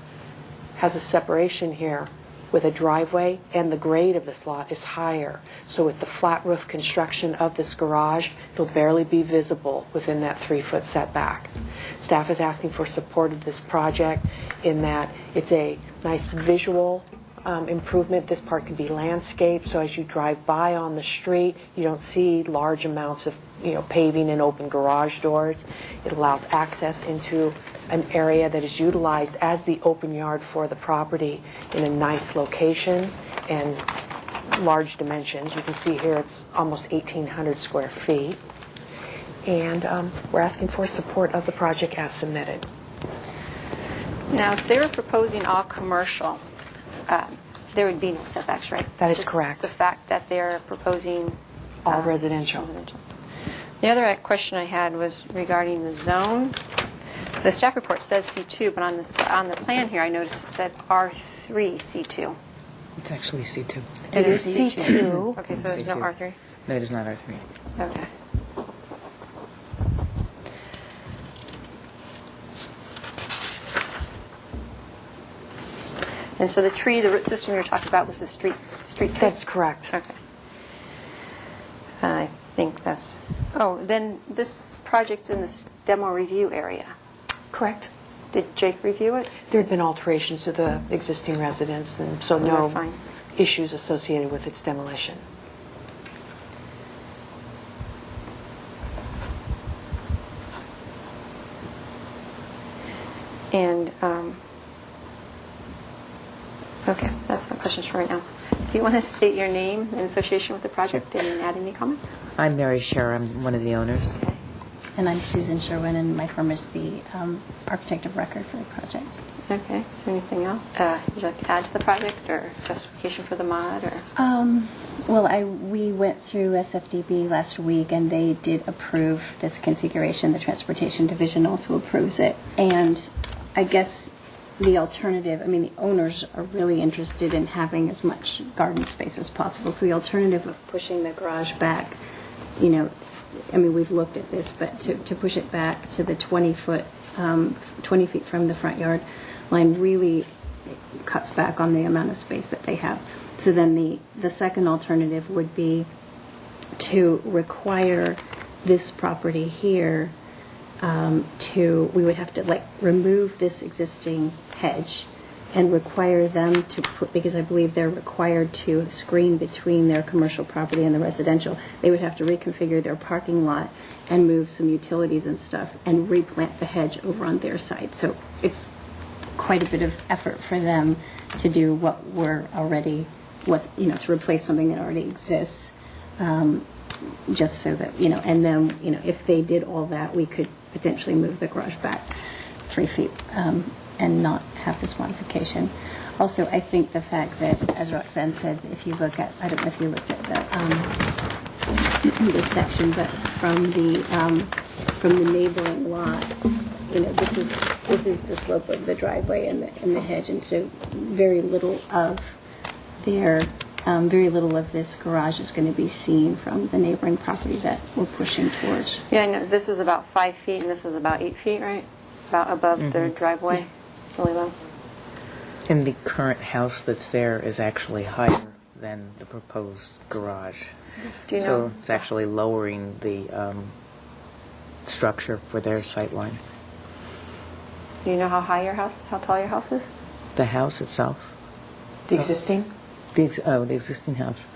Speaker 6: has a separation here with a driveway, and the grade of this lot is higher. So with the flat roof construction of this garage, it'll barely be visible within that 3-foot setback. Staff is asking for support of this project in that it's a nice visual improvement. This part can be landscaped, so as you drive by on the street, you don't see large amounts of paving and open garage doors. It allows access into an area that is utilized as the open yard for the property in a nice location and large dimensions. You can see here it's almost 1,800 square feet. And we're asking for support of the project as submitted.
Speaker 1: Now, if they were proposing all commercial, there would be no setbacks, right?
Speaker 6: That is
Speaker 1: Just
Speaker 6: correct.
Speaker 1: The fact that they're proposing
Speaker 6: All residential.
Speaker 1: The other question I had was regarding the zone. The staff report says C2, but on the plan here, I noticed it said R3 C2.
Speaker 8: It's actually C2.
Speaker 6: It is C2.
Speaker 1: Okay, so there's no
Speaker 8: C2.
Speaker 1: R3?
Speaker 8: No, it is not R3.
Speaker 1: Okay. And so the tree, the root system you were talking about was the street tree?
Speaker 6: That's correct.
Speaker 1: Okay. I think that's, then this project's in this demo review area.
Speaker 6: Correct.
Speaker 1: Did Jake review it?
Speaker 6: There had been alterations to the existing residence, and so
Speaker 1: So
Speaker 6: no
Speaker 1: we're fine.
Speaker 6: issues associated with its demolition.
Speaker 1: And, okay, that's my questions for right now. Do you want to state your name and association with the project and add any comments?
Speaker 8: I'm Mary Scher. I'm one of the owners.
Speaker 9: And I'm Susan Sherwin, and my firm is the architect of record for the project.
Speaker 1: Okay, is there anything else? Would you like to add to the project or justification for the mod? Or
Speaker 9: Well, we went through SFDB last week, and they did approve this configuration. The Transportation Division also approves it. And I guess the alternative, the owners are really interested in having as much garden space as possible. So the alternative of pushing the garage back, we've looked at this, but to push it back to the 20 feet from the front yard line really cuts back on the amount of space that they have. So then the second alternative would be to require this property here we would have to remove this existing hedge and require them to put, because I believe they're required to screen between their commercial property and the residential, they would have to reconfigure their parking lot and move some utilities and stuff and replant the hedge over on their side. So it's quite a bit of effort for them to do to replace something that already exists, just so that, and then, if they did all that, we could potentially move the garage back 3 feet and not have this modification. Also, I think the fact that, as Roxanne said, if you look at, I don't know if you looked at this section, but from the neighboring lot, this is the slope of the driveway and the hedge, and so very little of this garage is going to be seen from the neighboring property that we're pushing towards.
Speaker 1: Yeah, I know this was about 5 feet and this was about 8 feet, right? About above the driveway, really low.
Speaker 8: And the current house that's there is actually higher than the proposed garage.
Speaker 1: Do you
Speaker 8: So
Speaker 1: know?
Speaker 8: it's actually lowering the structure for their sight line.
Speaker 1: Do you know how tall your house is?
Speaker 8: The house itself,
Speaker 6: The existing?
Speaker 8: the existing house.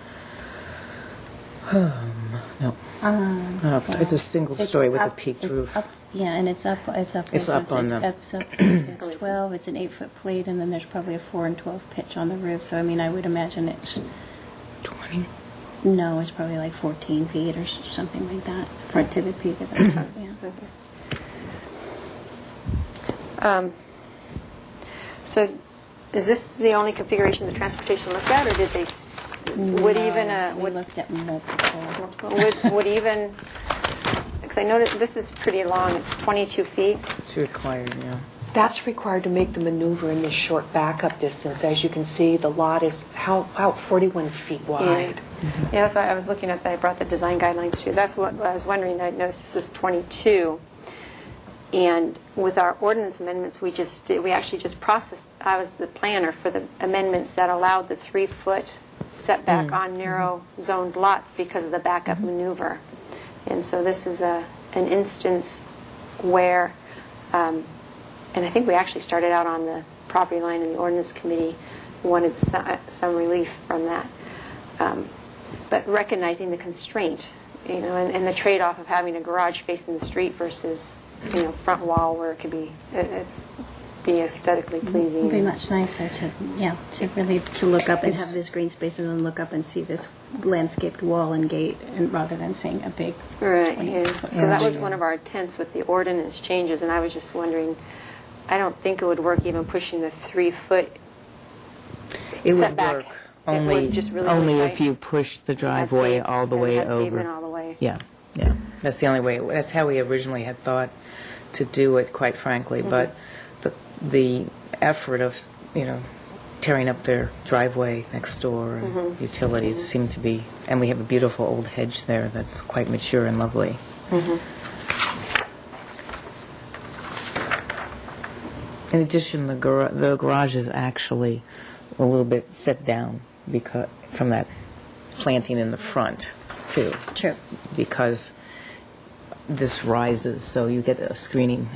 Speaker 8: No. It's a single story with a peaked roof.
Speaker 9: And it's up.
Speaker 8: It's up on the-
Speaker 9: It's 12. It's an 8-foot plate, and then there's probably a 4 and 12 pitch on the roof. So I would imagine it's
Speaker 8: 20.
Speaker 9: no, it's probably like 14 feet or something like that, front to the peak of the top. Yeah.
Speaker 1: So is this the only configuration the transportation looked at, or did they, would even,
Speaker 9: We
Speaker 1: would
Speaker 9: looked at multiple.
Speaker 1: would even, because I noticed this is pretty long, it's 22 feet.
Speaker 8: It's required, yeah.
Speaker 6: That's required to make the maneuver in this short backup distance. As you can see, the lot is about 41 feet wide.
Speaker 1: Yeah, that's why I was looking at that. I brought the design guidelines too. That's what I was wondering. I noticed this is 22. And with our ordinance amendments, we actually just processed, I was the planner for the amendments that allowed the 3-foot setback on narrow zoned lots because of the backup maneuver. And so this is an instance where, and I think we actually started out on the property line, and the ordinance committee wanted some relief from that. But recognizing the constraint, and the trade-off of having a garage facing the street versus, front wall where it could be, it's be aesthetically pleasing.
Speaker 9: It'd be much nicer to look up and have this green space and then look up and see this landscaped wall and gate, and rather than seeing a big.
Speaker 1: Right, yeah. So that was one of our intents with the ordinance changes, and I was just wondering, I don't think it would work even pushing the 3-foot
Speaker 8: It would
Speaker 1: setback.
Speaker 8: work
Speaker 1: It
Speaker 8: only,
Speaker 1: would just really
Speaker 8: only
Speaker 1: look
Speaker 8: if
Speaker 1: nice.
Speaker 8: you push the driveway
Speaker 1: Had
Speaker 8: all the
Speaker 1: pavement-
Speaker 8: way
Speaker 1: had pavement
Speaker 8: over.
Speaker 1: all the way.
Speaker 8: Yeah, yeah. That's the only way. That's how we originally had thought to do it, quite frankly. But the effort of, tearing up their driveway next door and utilities seem to be, and we have a beautiful old hedge there that's quite mature and lovely. In addition, the garage is actually a little bit set down because from that planting in the front, too.
Speaker 9: True.
Speaker 8: Because this rises, so you get a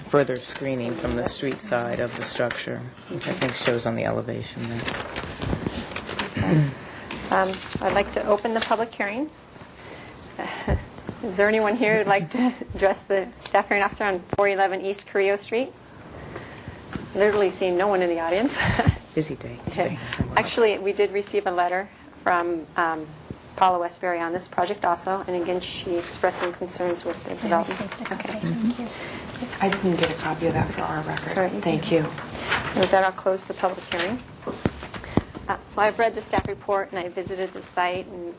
Speaker 8: further screening from the street side of the structure, which I think shows on the elevation there.
Speaker 1: I'd like to open the public hearing. Is there anyone here who'd like to address the staff hearing officer on 411 East Carrillo Street? Literally seeing no one in the audience.
Speaker 8: Busy day today. somewhere else.
Speaker 1: Actually, we did receive a letter from Paula Westbury on this project also, and again, she expressed some concerns with the
Speaker 9: I
Speaker 1: development.
Speaker 9: received a copy.
Speaker 1: Okay.
Speaker 9: Thank you.
Speaker 6: I didn't get a copy of that for our record.
Speaker 1: All right.
Speaker 6: Thank you.
Speaker 1: With that, I'll close the public hearing. Well, I've read the staff report, and I visited the site and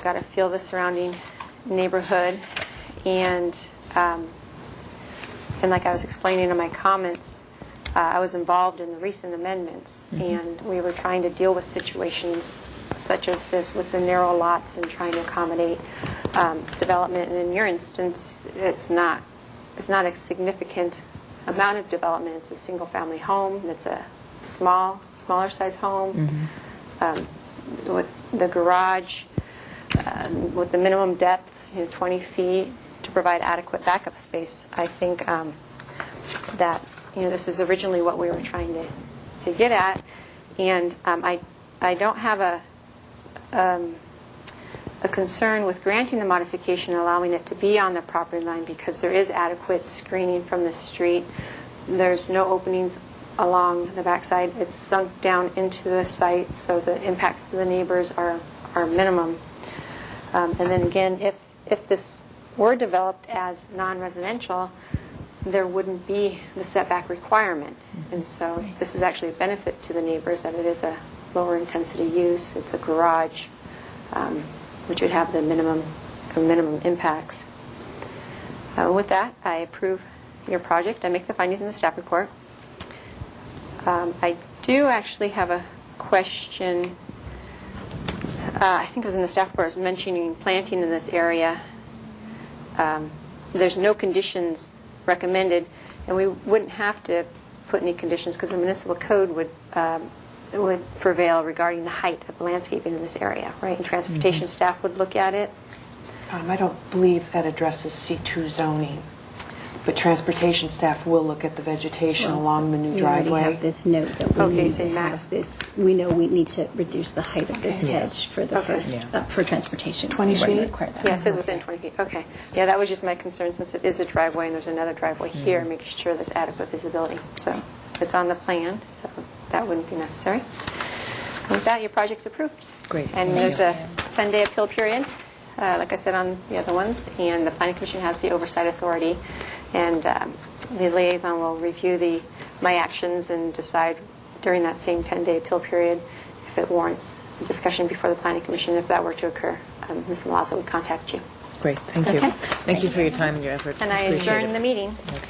Speaker 1: got a feel of the surrounding neighborhood. And like I was explaining in my comments, I was involved in the recent amendments, and we were trying to deal with situations such as this with the narrow lots and trying to accommodate development. And in your instance, it's not a significant amount of development. It's a single-family home. It's a smaller size home with the garage, with the minimum depth, 20 feet, to provide adequate backup space. I think that this is originally what we were trying to get at, and I don't have a concern with granting the modification and allowing it to be on the property line because there is adequate screening from the street. There's no openings along the backside. It's sunk down into the site, so the impacts to the neighbors are minimum. And then again, if this were developed as non-residential, there wouldn't be the setback requirement. And so this is actually a benefit to the neighbors that it is a lower intensity use. It's a garage, which would have the minimum impacts. With that, I approve your project. I make the findings in the staff report. I do actually have a question. I think it was in the staff report. I was mentioning planting in this area. There's no conditions recommended, and we wouldn't have to put any conditions because the municipal code would prevail regarding the height of landscaping in this area, right? And transportation staff would look at it.
Speaker 6: I don't believe that addresses C2 zoning, but transportation staff will look at the vegetation along the new
Speaker 9: We already
Speaker 6: driveway.
Speaker 9: have this note that we
Speaker 1: Okay,
Speaker 9: need
Speaker 1: so
Speaker 9: to
Speaker 1: max.
Speaker 9: have this. We know we need to reduce the height of this hedge for the first,
Speaker 8: Yeah.
Speaker 9: for transportation.
Speaker 6: 20
Speaker 9: We're gonna
Speaker 6: feet?
Speaker 9: require that.
Speaker 1: Yeah, it says within 20 feet. Okay. Yeah, that was just my concern since it is a driveway and there's another driveway here, making sure there's adequate visibility. So it's on the plan, so that wouldn't be necessary. With that, your project's approved.
Speaker 8: Great.
Speaker 1: And there's a 10-day appeal period, like I said on the other ones, and the Planning Commission has the oversight authority, and the liaison will review the my actions and decide during that same 10-day appeal period if it warrants a discussion before the Planning Commission. If that were to occur, Ms. Milazzo would contact you.
Speaker 8: Great, thank you.
Speaker 1: Okay.
Speaker 8: Thank you for your time and your effort.
Speaker 1: And I
Speaker 8: Appreciate
Speaker 1: adjourn
Speaker 8: it.
Speaker 1: the meeting.
Speaker 8: Okay.